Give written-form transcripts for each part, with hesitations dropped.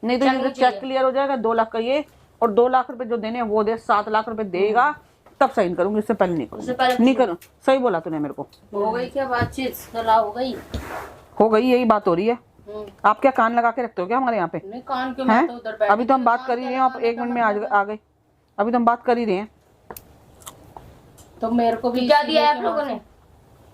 नहीं तो ये चेक क्लियर हो जाएगा 2 लाख का ये, और 2 लाख रुपए जो देने वो दे, 7 लाख रुपए देगा तब साइन करूंगी, इससे पहले नहीं करूंगी। नहीं करूँ, सही बोला तूने मेरे को। हो गई क्या बातचीत? सलाह हो गई? हो गई, यही बात हो रही है। आप क्या कान लगा के रखते हो क्या हमारे यहाँ पे? नहीं कान क्यों, मैं तो उधर बैठी। अभी तो हम बात कर ही रहे हैं, आप 1 मिनट में आ गए। अभी तो हम बात कर ही रहे हैं। तो मेरे को भी क्या दिया है आप लोगों ने?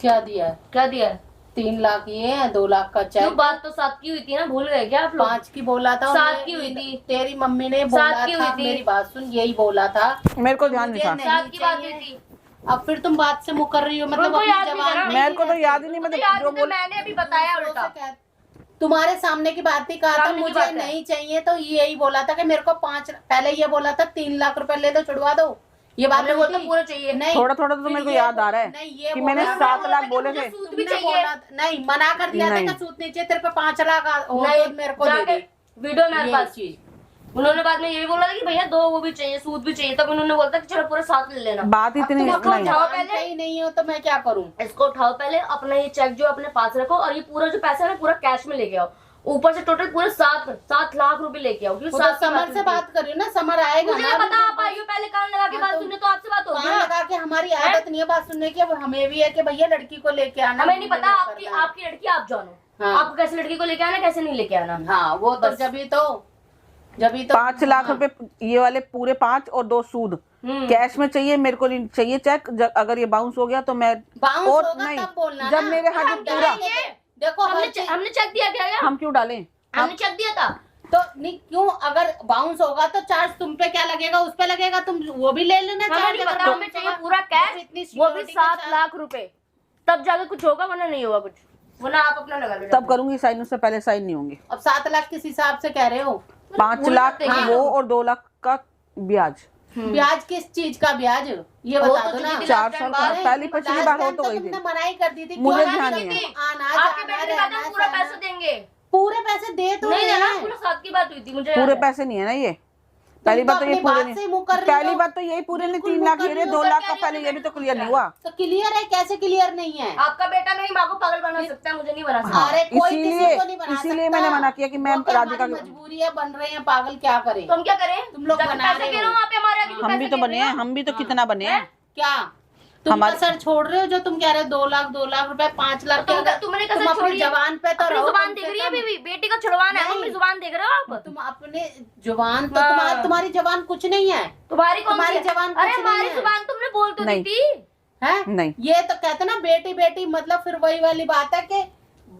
क्या दिया है? क्या दिया है? 3 लाख ये है, 2 लाख का चेक। बात तो 7 की हुई थी ना, भूल गए क्या आप लोग? 5 की बोला था, 7 की हुई थी। तेरी मम्मी ने बोला 7 की हुई था, थी। मेरी बात सुन, यही बोला था। मेरे को ध्यान नहीं था। 7 की बात हुई थी। अब फिर तुम बात से मुकर रही हो, मतलब उनको अपनी याद नहीं जबान है ना? पे मेरे को तो याद ही नहीं, मुझे मतलब याद जो नहीं था, मैंने अभी बताया उल्टा। तुम्हारे सामने की बात ही कहा था, सामने की मुझे बात है। नहीं चाहिए, तो यही बोला था कि मेरे को 5, पहले ये बोला था 3 लाख रुपए ले लो, छुड़वा दो। ये बात हमने हुई बोला थी? पूरा चाहिए। नहीं, थोड़ा थोड़ा तो फिर मेरे को ये याद आ रहा है नहीं, ये कि बोला मैंने था, 7 लाख कि बोले मुझे थे। सूद भी तुमने चाहिए। बोला नहीं, मना कर दिया था नहीं। कि सूद नहीं चाहिए, तेरे पे 5 लाख हो नहीं, तो मेरे को दे जाके दे। वीडियो मेरे ये पास। चीज उन्होंने बाद में ये भी बोला था कि भैया 2 वो भी चाहिए, सूद भी चाहिए, तब उन्होंने बोला था कि चलो पूरा 7 ले लेना। बात इतनी तुम उसको नहीं। उठाओ जानते पहले। ही नहीं हो तो मैं क्या करूं? इसको उठाओ पहले, अपना ये चेक जो अपने पास रखो, और ये पूरा जो पैसा है ना पूरा कैश में लेके आओ। ऊपर से टोटल पूरे 7 लाख रुपए लेके आओ। वो तो समर से बात कर रही हूँ ना, समर आएगा मुझे ना। नहीं पता, आप आइयो पहले, कान लगा के बात सुनने, तो आपसे बात होगी कान ना। लगा के हमारी आदत नहीं है बात सुनने की, अब हमें भी है कि भैया लड़की को लेके आना। हमें नहीं पता, करना आपकी है। आपकी लड़की आप जानो, हाँ। आपको कैसे लड़की को लेके आना, कैसे नहीं लेके आना। हाँ, वो तो बस। जभी तो 5 लाख रुपए ये वाले पूरे 5 और 2 सूद कैश में चाहिए, मेरे को नहीं चाहिए चेक। अगर ये बाउंस हो गया तो मैं बाउंस और होगा नहीं, तब बोलना जब ना। मेरे हाथ में हम पूरा डालेंगे। देखो हमने चेक दिया क्या यार? हम क्यों डालें? हमने चेक दिया था। तो नहीं क्यों, अगर बाउंस होगा तो चार्ज तुम पे क्या लगेगा, उस पे लगेगा, तुम वो भी ले लेना। हमें नहीं पता, हमें चाहिए पूरा कैश, वो भी 7 लाख रुपए, तब जाके कुछ होगा, वरना नहीं होगा कुछ, वरना आप अपना लगा लो। तब करूंगी साइन, उससे पहले साइन नहीं होंगे। अब 7 लाख किस हिसाब से कह रहे हो? 5 लाख वो और 2 लाख का ब्याज। ब्याज किस चीज का ब्याज, ये वो बता तो दो ना। चुकी थी 4 last साल time का, बात। पहली पिछली बार हो तो गई थी। तुमने मनाही कर दी थी, मुझे क्यों ध्यान मनाही नहीं की है। थी? आना आपके जाना बेटे ने कहा था पूरा रहना पैसा देंगे, पूरे पैसे दे तो नहीं रहे देना, हैं। पूरा 7 की बात हुई थी मुझे पूरे याद है। पैसे नहीं है ना ये। पहली बात तो ये अपनी पूरे बात से नहीं, मुकर रही पहली हो। बात तो यही पूरे नहीं, बिल्कुल 3 लाख मुकर ये रही हो, 2 तो लाख का, क्या पहले ये भी तो नहीं क्लियर नहीं हुआ। तो क्लियर है, कैसे क्लियर नहीं है? आपका बेटा मेरी माँ को पागल बना सकता है, मुझे नहीं बना सकता। अरे कोई किसी को नहीं बना इसीलिए सकता। मैंने मना किया कि मैं वो क्या राधिका हमारी मजबूरी है, बन रहे हैं पागल, क्या करें? तो हम क्या करें? तुम लोग जाके बना पैसे रहे गिनो हो। वहाँ पे हमारे आगे, जो हम भी पैसे तो गिन बने रहे हैं, हो। हम भी तो कितना बने हैं। क्या तुम हमारे- कसर छोड़ रहे हो? जो तुम कह रहे हो 2 लाख रुपए, 5 लाख, तुमने कसर तुम अपनी छोड़ी है। जबान पे तो अपनी रहो। जुबान कम देख से रही है कम। बीवी, बेटी का छुड़वाना है, नहीं। अपनी जुबान देख रहे हो आप? तुम अपने जुबान तो हाँ। तुम्हारी जबान कुछ नहीं है। तुम्हारी कौन तुम्हारी सी है? जबान अरे कुछ नहीं हमारी है। जुबान तुमने बोल तो दी नहीं। थी। है नहीं। ये तो कहते ना बेटी बेटी, मतलब फिर वही वाली बात है कि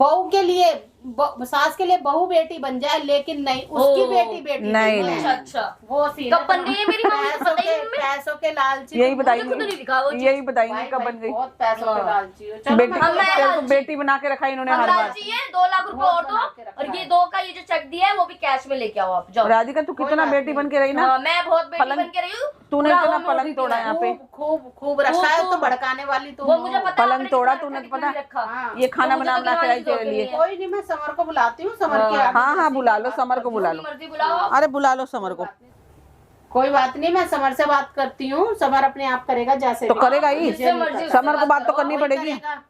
बहू के लिए सास के लिए बहू बेटी बन जाए, लेकिन नहीं, उसकी ओ, बेटी बेटी नहीं, है। नहीं। अच्छा वो सीन कब बन गई है मेरी मम्मी, पैसों पता ही के नहीं हमें। पैसों के लालची। यही तुम खुद नहीं बताएंगे, दिखा वो चीज। यही बताएंगे भाई, कब भाई, बन गई। बहुत पैसों के हाँ। लालची हो। चलो बेटी मैं- हम तेरे को लालची। बेटी बना के रखा इन्होंने हम हर बार। लालची है, 2 लाख रुपए और दो, बना के रखा और ये है। 2 का ये जो चेक दिया है वो भी कैश में लेके आओ आप, जाओ। राधिका तू कोई कितना बात बेटी नहीं। बन के रही ना, हाँ, मैं बहुत बेटी पलंग- बन के रही हूँ। तूने पूरा इतना home पलंग loan तोड़ा भी यहाँ पे। खूब रखा है, खूब। तो भड़काने वाली तो वो हो। मुझे पता है, पलंग आपने तोड़ा कितना तूने, रखा, पता कितना रखा। हाँ। ये खाना तो मुझे बना तो बना के गिनवानी लाई तेरे जोड़ के लिए। नहीं है। कोई नहीं, मैं समर को बुलाती हूँ, समर के हाँ। आगे हाँ हाँ, किसी बुला की लो बात समर को, करती बुला हूँ। लो। मर्जी बुलाओ। अरे बुला लो समर को। कोई बात नहीं, मैं समर से बात करती हूँ, समर अपने आप करेगा जैसे तो भी। करेगा ही, जिससे मर्जी समर को बात तो करो, करनी वही पड़ेगी। करेगा।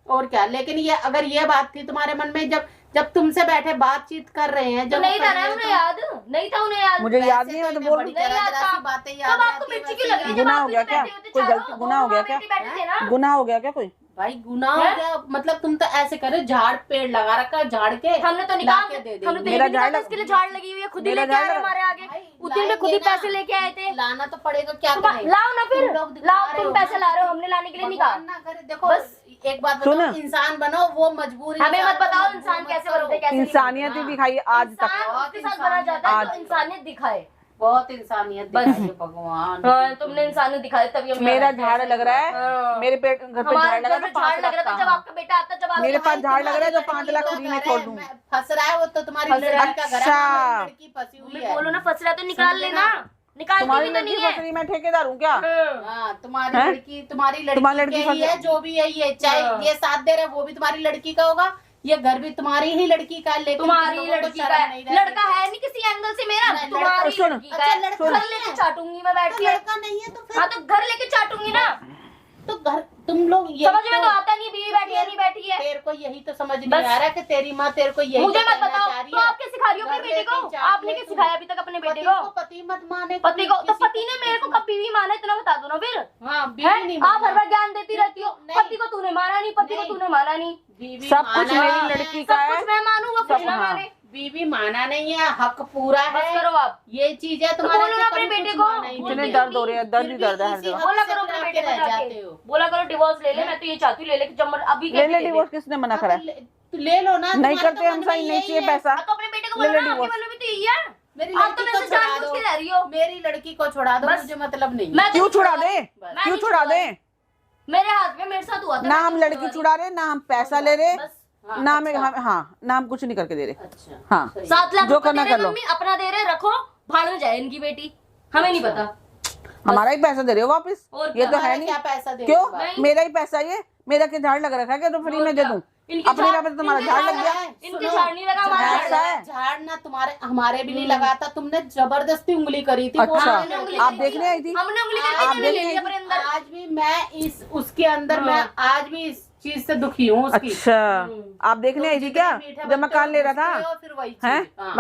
और क्या, लेकिन ये अगर ये बात थी तुम्हारे मन में, जब तुमसे बैठे बातचीत कर रहे हैं, तो जब नहीं कर था रहे ना, हैं, उन्हें तो याद नहीं था, उन्हें याद। मुझे याद नहीं है, मैं वैसे तो तो बोल बड़ी रही हूँ। नहीं जरा-जरा आता। सी बातें याद तब आपको रहती हैं, मिर्ची की वैसे लग रही है, याद- जब गुनाह आप हो गया इधर क्या? बैठे होते, कोई चारों, गलती, गुनाह हो गया दोनों क्या? बेटी बैठे थे ना। गुनाह हो गया क्या कोई? भाई गुनाह हो हैं? गया, मतलब तुम तो ऐसे करे, झाड़ पेड़ लगा रखा है, झाड़ के हमने तो निकाह लाके दे देंगे। हमने तो ये मेरा भी नहीं झाड़ कहा था इसके लिए झाड़ लगी हुई है, खुद ही मेरा लेके आ झाड़ रहे लगा। हमारे आगे, भाई, उतने में खुद ही लाएंगे पैसे ना। लेके आए थे। लाना तो पड़ेगा, क्या तो करें? लाओ ना फिर, तुम लोग दिखा लाओ, रहे तुम हो, पैसे ला रहे हो, हमने लाने के लिए नहीं कहा। भगवान ना करे, देखो बस एक बात सुन। बताओ, इंसान बनो, वो मजबूरी हमें मत बताओ मजबूर इंसान मत कैसे करो। बनते, कैसे नहीं इंसानियत ही हाँ। दिखाई आज बनते। तक। इंसान उसके साथ बना जाता है जो इंसानियत दिखाए। बहुत इंसानियत बस। दिखाई है भगवान। हाँ, तुमने इंसानियत दिखाई तभी हम मेरा यहाँ बैठे झाड़ हैं। लग रहा हाँ। है, मेरे पेट घर पे झाड़ हमारे लगा घर में तो झाड़ 5 लग रहा था लाख जब का। आपका बेटा आता, जब मेरे आपका पास झाड़ लग रहा है जो तुम्हारी 5 लाख लड़की फ्री का में घर छोड़ है, दूंगी। फंस रहा है वो तो तुम्हारी फंस लड़की रहा है। का घर है, अच्छा। हमारी लड़की फंसी हुई मैं है। बोलो ना, फंस रहा है तो निकाल समझे लेना, ना? निकालती तुम्हारी भी तो लड़की नहीं है। फंस रही, मैं ठेकेदार हूँ क्या? हाँ। हाँ, तुम्हारी हैं? लड़की तुम्हारी तुम्हारी लड़की लड़की के ही है, फंस- जो भी है ये, चाहे हाँ। ये साथ दे रहे वो भी तुम्हारी लड़की का होगा, ये घर भी तुम्हारी ही लड़की का है, लेकिन तुम्हारी तुम लोगों को लड़की शर्म का नहीं है, रहती। लड़का है नहीं किसी एंगल से मेरा, नहीं, तुम्हारी सुन। लड़की का अच्छा, है। लड़का घर नहीं लेके है। चाटूंगी मैं बैठ तो के। लड़का नहीं है तो फिर हाँ तो घर लेके चाटूंगी ना। तो घर तुम लोग ये समझ में तो आता नहीं बीवी बैठी है नहीं बैठी है। तेरे को यही तो समझ नहीं बस। आ रहा कि तेरी माँ तेरे को यही मुझे तो मत कहना बताओ, चाह रही तो है। आप क्या सिखा रही हो अपने घर बेटे को? लेके आपने जाके क्या सिखाया अभी तक अपने बेटे को? पति मत माने, पति को तो किसी पति ने मेरे को कब बीवी माना इतना बता दो ना फिर। हाँ बीवी हैं? नहीं आप माना। हर बार ज्ञान देती रहती हो, नहीं। पति को तूने माना नहीं, पति को नहीं। तूने माना नहीं। बीवी सब कुछ माना मेरी है। लड़की का सब है। कुछ मैं मानू वो कुछ सब- ना हाँ। माने। बीवी माना नहीं है, हक पूरा बस है। करो आप। ये चीज है तो तुम्हारे बोलो ना अपने बेटे को, इतने दर्द हो रहे हैं, दर्द ही दर्द है हर जगह। बोला करो अपने बेटे को रह जाके, जाते हो। बोला करो डिवोर्स ले ले। मैं तो ये चाहती हूँ ले ले कि जब अभी ले ले डिवोर्स, किसने मना करा है? ले लो ना, नहीं तुम्हारे करते तो हम, मन में सही नहीं यही चाहिए है। पैसा। तो अपने बेटे को ले बोलो ले ना, आपके divorce। मन में भी तो यही है। मेरी आप तो लड़की मेरे को से छुड़ा जानबूझ दो, के रह रही हो। मेरी लड़की को छुड़ा दो, बस। मुझे मतलब नहीं। मैं क्यों छुड़ा दे? मैं क्यों नहीं छुड़ा दे? मेरे हाथ में मेरे साथ हुआ था। ना मैं हम नहीं लड़की छुड़वा छुड़ा रहे, ना हम पैसा ले रहे, बस। हाँ, ना हमें अच्छा। हाँ, ना हम कुछ नहीं करके दे रहे। अच्छा हाँ, सही है। 7 लाख जो रुपए करना दे रहे कर लो। मम्मी, अपना दे रहे रखो, भाड़ में जाए इनकी बेटी, हमें नहीं पता। हमारा ही पैसा दे रहे हो वापस, और ये क्या? तो है हमारा नहीं। क्या पैसा दे क्यों? नहीं। मेरा ही पैसा ये, मेरा क्या झाड़ लग रखा है क्या तो फ्री और में दे क्या? दूं? इनके अपने झाड़- यहाँ पे तो तुम्हारा इनके झाड़ झाड़ लग गया। है, इनके सुनो, झाड़ नहीं लगा, हमारा ऐसा झाड़ है। लगा। झाड़ ना तुम्हारे हमारे भी नहीं लगा था, तुमने जबरदस्ती उंगली करी थी। वो अच्छा, हमने उंगली आप करी देखने आई थी? हमने उंगली आप करके ले देखने लिया आई अपने अंदर। आज भी मैं इस उसके अंदर मैं आज भी इस चीज से दुखी हूँ उसकी। अच्छा, आप देखने आई थी क्या जितने मीठे जब मकान ले रहा बच्चे था? उसके हो, फिर वही हैं? चीज। हाँ।